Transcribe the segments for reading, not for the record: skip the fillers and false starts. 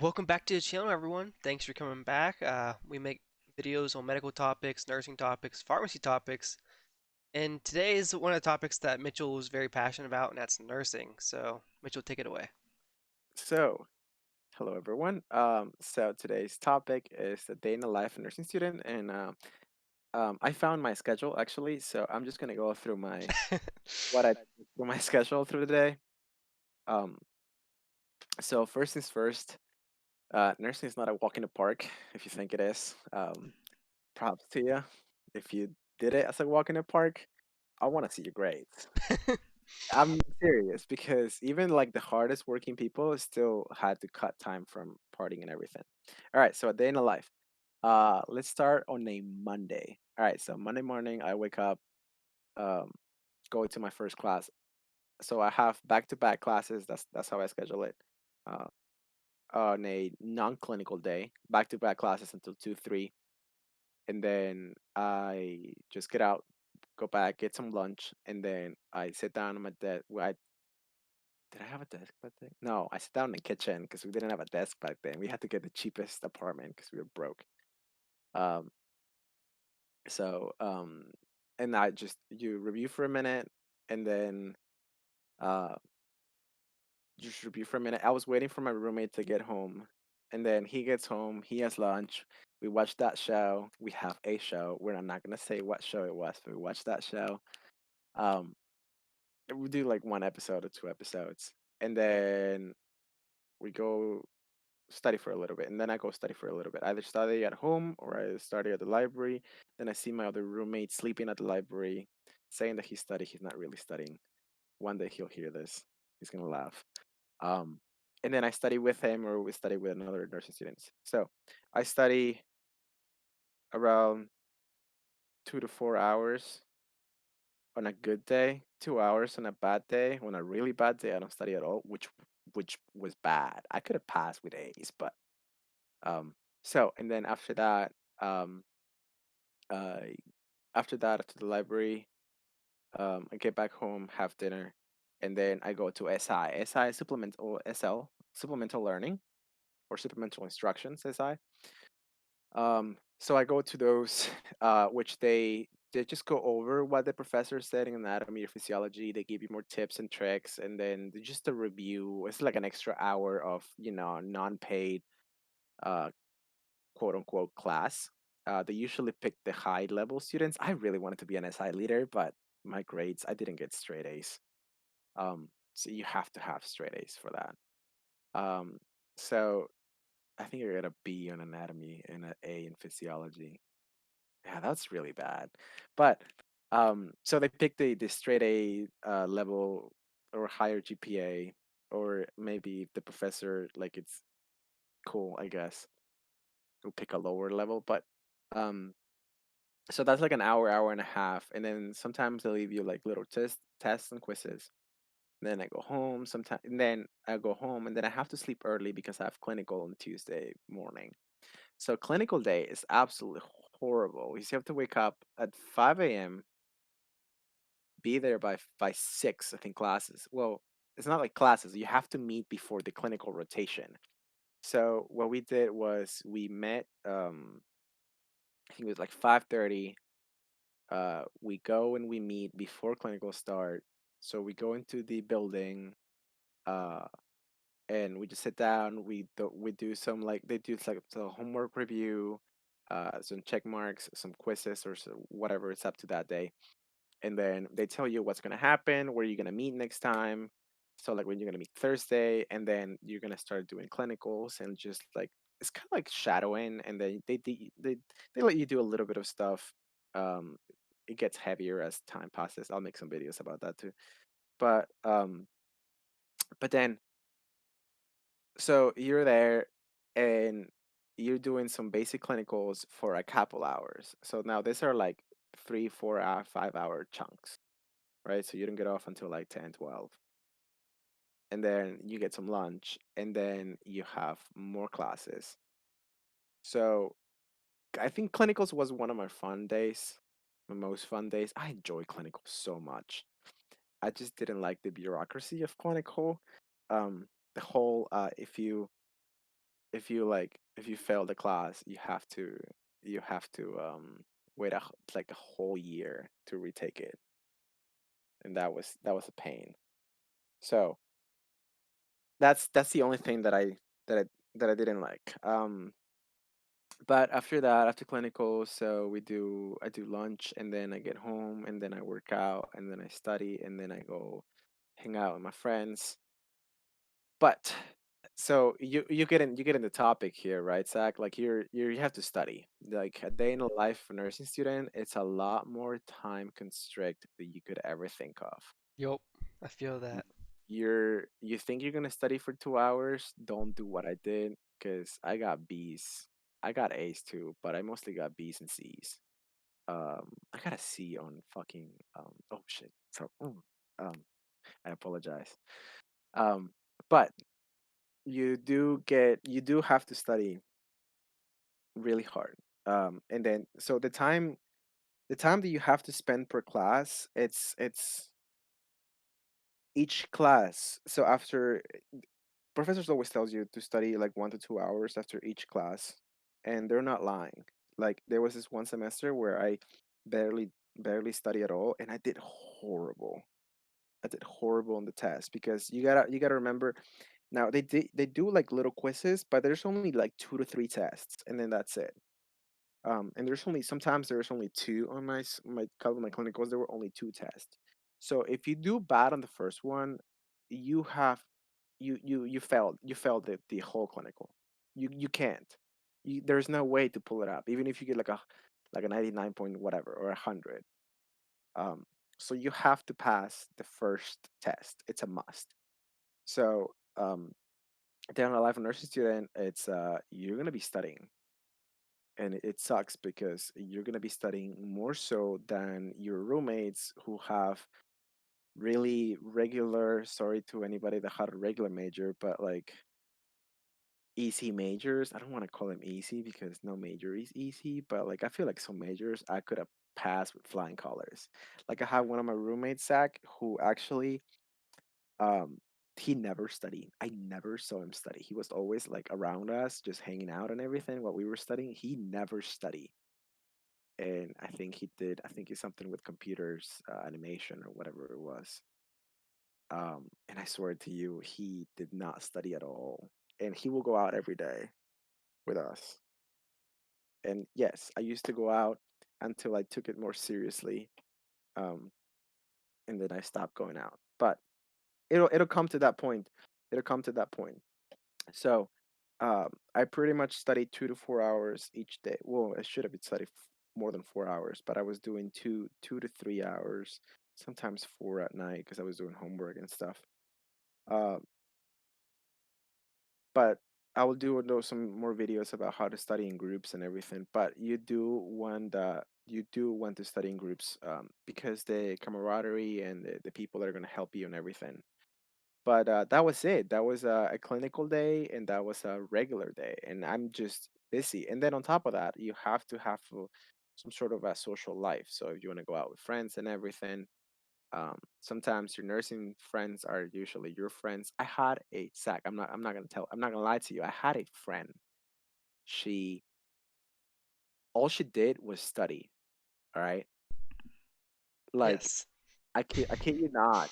Welcome back to the channel, everyone. Thanks for coming back. We make videos on medical topics, nursing topics, pharmacy topics, and today is one of the topics that Mitchell was very passionate about, and that's nursing. So, Mitchell, take it away. So, hello everyone. So today's topic is the day in the life of a nursing student, and I found my schedule actually. So I'm just gonna go through my what I through my schedule through the day. Um, so first things first, nursing is not a walk in the park. If you think it is, props to you. If you did it as a walk in the park, I want to see your grades. I'm serious because even like the hardest working people still had to cut time from partying and everything. All right, so a day in the life. Let's start on a Monday. All right, so Monday morning I wake up, um, go to my first class. So I have back-to-back classes. That's how I schedule it. Uh, on a non-clinical day, back-to-back classes until 2, 3, and then I just get out, go back, get some lunch, and then I sit down on my desk. Did I have a desk back then? No, I sit down in the kitchen because we didn't have a desk back then. We had to get the cheapest apartment because we were broke. Um, so, and I just you review for a minute, and then uh, just review for a minute. I was waiting for my roommate to get home, and then he gets home. He has lunch. We watch that show. We have a show. We're not gonna say what show it was, but we watched that show. Um, and we do like one episode or two episodes, and then we go study for a little bit, and then I go study for a little bit. Either study at home or I study at the library. Then I see my other roommate sleeping at the library, saying that he's studying. He's not really studying. One day he'll hear this. He's gonna laugh. Um, and then I study with him, or we study with another nursing students. So I study around 2 to 4 hours on a good day, 2 hours on a bad day. On a really bad day, I don't study at all, which was bad. I could have passed with A's, but um. So and then um, uh, after that, after the library, I get back home, have dinner, and then I go to SI. SI is supplement or SL, supplemental learning or supplemental instructions, SI. So I go to those, which they just go over what the professor said in anatomy or physiology. They give you more tips and tricks, and then just a review. It's like an extra hour of non-paid uh, quote unquote class. They usually pick the high level students. I really wanted to be an SI leader, but my grades, I didn't get straight A's. So you have to have straight A's for that. Um, so I think I got a B on anatomy and an A in physiology. Yeah, that's really bad. But so they pick the straight A level or higher GPA, or maybe if the professor like it's cool, I guess, will pick a lower level. But um, so that's like an hour, hour and a half, and then sometimes they leave you like little tests and quizzes. Then I go home sometime, and then I go home, and then I have to sleep early because I have clinical on Tuesday morning. So clinical day is absolutely horrible. You have to wake up at 5 a.m., be there by 6, I think classes. Well, it's not like classes. You have to meet before the clinical rotation. So what we did was we met I think it was like 5:30. We go and we meet before clinical start. So we go into the building, uh and we just sit down. We do some like they do like the homework review, some check marks, some quizzes, or whatever it's up to that day, and then they tell you what's gonna happen, where you're gonna meet next time. So like when you're gonna meet Thursday, and then you're gonna start doing clinicals and just like it's kind of like shadowing, and then they let you do a little bit of stuff. Um, it gets heavier as time passes. I'll make some videos about that too. But but then so you're there and you're doing some basic clinicals for a couple hours. So now these are like 3, 4 hour, 5 hour chunks, right? So you don't get off until like 10, 12. And then you get some lunch, and then you have more classes. So I think clinicals was one of my fun days, my most fun days. I enjoy clinicals so much. I just didn't like the bureaucracy of clinical. The whole if you if you fail the class, you have to wait like a whole year to retake it, and that was a pain. So that's the only thing that I that I didn't like. But after that, after clinical, so I do lunch, and then I get home, and then I work out, and then I study, and then I go hang out with my friends. But so you get in the topic here, right, Zach? Like you have to study. Like a day in the life of a nursing student, it's a lot more time constrict than you could ever think of. Yup, I feel Y- that. you think you're gonna study for 2 hours? Don't do what I did, because I got B's. I got A's too, but I mostly got B's and C's. I got a C on fucking oh shit. So um I apologize. Um, but you do have to study really hard. And then so the time that you have to spend per class, it's each class. So after professors always tells you to study like 1 to 2 hours after each class, and they're not lying. Like there was this one semester where I barely study at all, and I did horrible. I did horrible on the test because you gotta remember. Now they do like little quizzes, but there's only like 2 to 3 tests, and then that's it. And there's only sometimes there's only two on my couple of my clinicals. There were only two tests. So if you do bad on the first one, you have you failed the whole clinical. You can't. There's no way to pull it up, even if you get like a 99 point whatever or 100. Um, so you have to pass the first test. It's a must. So down a life of nursing student, it's you're gonna be studying, and it sucks because you're going to be studying more so than your roommates who have really regular, sorry to anybody that had a regular major, but like easy majors. I don't want to call them easy because no major is easy, but like I feel like some majors I could have passed with flying colors. Like I had one of my roommates, Zach, who actually um he never studied. I never saw him study. He was always like around us, just hanging out and everything while we were studying. He never studied, and I think it's something with computers, animation or whatever it was. And I swear to you, he did not study at all, and he will go out every day with us. And yes, I used to go out until I took it more seriously, um, and then I stopped going out. But it'll come to that point. It'll come to that point. So, I pretty much studied 2 to 4 hours each day. Well, I should have studied more than 4 hours, but I was doing 2 to 3 hours, sometimes four at night because I was doing homework and stuff. Uh, but I will do some more videos about how to study in groups and everything. But you do want to study in groups, because the camaraderie and the people that are going to help you and everything. But that was it. That was a clinical day, and that was a regular day, and I'm just busy. And then on top of that, you have to have some sort of a social life. So if you want to go out with friends and everything, sometimes your nursing friends are usually your friends. I had a Zach. I'm not gonna lie to you. I had a friend. She all she did was study. All right, like Yes. I kid you not.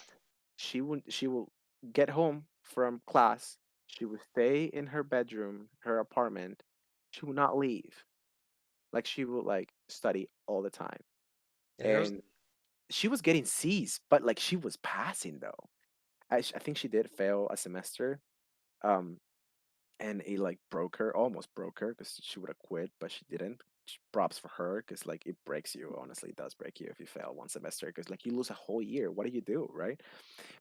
She will get home from class. She would stay in her bedroom, her apartment. She would not leave. Like she would like study all the time. Yeah, And she was getting C's, but like she was passing though. I think she did fail a semester. Um, and it like broke her, almost broke her because she would have quit, but she didn't. Props for her because like it breaks you. Honestly, it does break you if you fail one semester because like you lose a whole year. What do you do, right?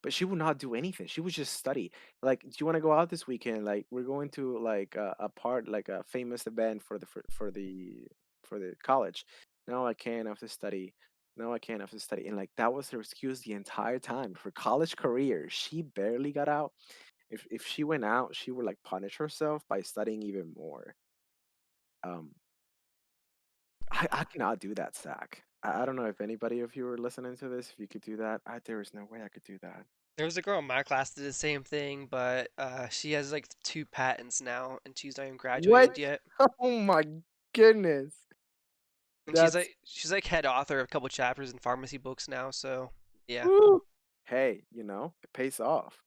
But she would not do anything. She would just study. Like, do you want to go out this weekend? Like, we're going to like a part, like a famous event for the college. No, I can't. I have to study. No, I can't. I have to study. And like that was her excuse the entire time. For college career, she barely got out. If she went out, she would like punish herself by studying even more. Um, I cannot do that, Zach. I don't know if anybody of you are listening to this, if you could do that. There is no way I could do that. There was a girl in my class that did the same thing, but she has like two patents now, and she's not even What? graduated yet. Oh my goodness. And she's That's like she's like head author of a couple chapters in pharmacy books now, so yeah. woo. Hey, it pays off.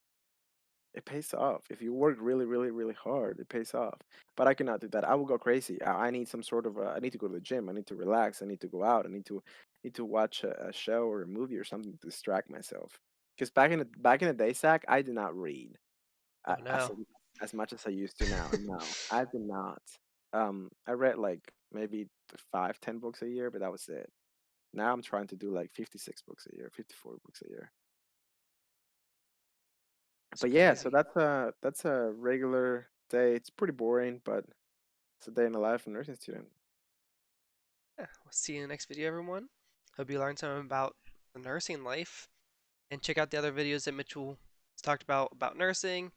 It pays off. If you work really, really, really hard, it pays off. But I cannot do that. I will go crazy. I need some sort of I need to go to the gym. I need to relax. I need to go out. I need to watch a show or a movie or something to distract myself. Because back in the day, Zach, I did not read Oh no. as much as I used to now. No, I did not. I read like maybe 5, 10 books a year, but that was it. Now I'm trying to do like 56 books a year, 54 books a year. It's But yeah, so crazy. that's a regular day. It's pretty boring, but it's a day in the life of a nursing student. Yeah, we'll see you in the next video, everyone. Hope you learned something about the nursing life, and check out the other videos that Mitchell has talked about nursing,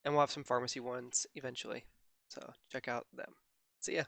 and we'll have some pharmacy ones eventually. So check out them. See ya.